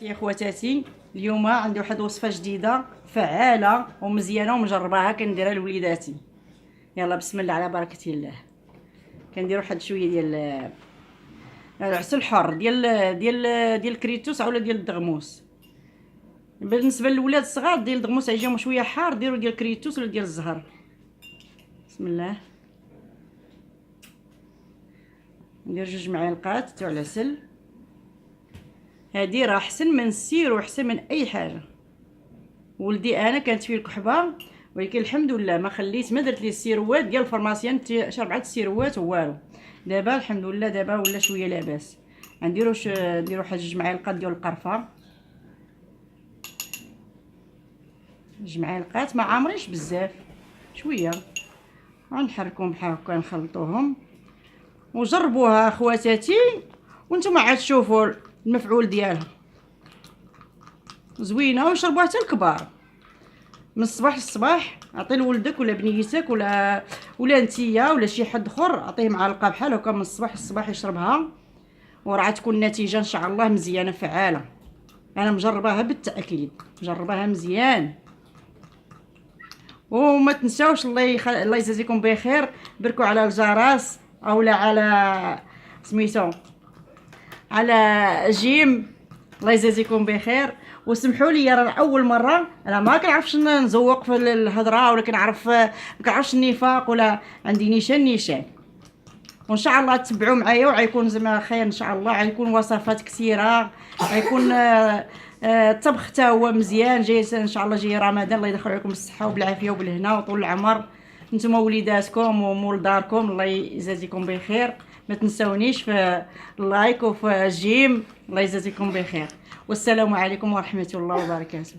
يا خواتاتي، اليوم عندي واحد الوصفه جديده فعاله ومزيانه ومجرباها كنديرها لوليداتي. يلا بسم الله على بركه الله. كندير واحد شويه ديال العسل حر ديال الكريتوس اولا ديال الدغموس. بالنسبه للولاد الصغار ديال الدغموس عجبهم شويه حار، ديروا ديال الكريتوس ولا ديال الزهر. بسم الله. ندير 2 معالق تاع العسل. هادي راه احسن من السير واحسن من اي حاجه. ولدي انا كانت فيه الكحبه، ولكن الحمد لله ما خليت، ما درت لي السيروات ديال الفرماسيان، شربعت السيروات والو. دابا الحمد لله دابا ولا شويه لاباس. نديرو واحد 2 معالق ديال القرفه، 2 معالق ما عامرينش بزاف، شويه غنحركهم بحال هكا نخلطوهم. وجربوها خواتاتي وانتم عاد تشوفوا المفعول ديالها زوينه، ويشربوها حتى الكبار من الصباح للصباح. عطي لولدك ولا بنيتك ولا نتيا ولا شي حد اخر، عطيه معلقه بحال هكا من الصباح للصباح يشربها، وراه تكون النتيجه ان شاء الله مزيانه فعاله. انا مجرباها بالتاكيد، مجرباها مزيان. وما تنساوش الله يجازيكم بخير، بركوا على الجرس اولا على سميتو على جيم. الله يجازيكم بخير. وسمحوا لي راه اول مره، انا ما كنعرفش نزوق في الهضره، ولا ما كنعرفش النفاق، ولا عندي نيشان. وان شاء الله تتبعوا معايا وغيكون زعما خير ان شاء الله. غيكون وصفات كثيره، غيكون الطبخ حتى هو مزيان. جاي ان شاء الله، جاي رمضان، الله يدخل عليكم بالصحه وبالعافيه وبالهنا وطول العمر نتوما وليداتكم ومول داركم. الله يجازيكم بخير. ما تنسونيش في اللايك وفي الجيم. الله يجازيكم بخير، والسلام عليكم ورحمه الله وبركاته.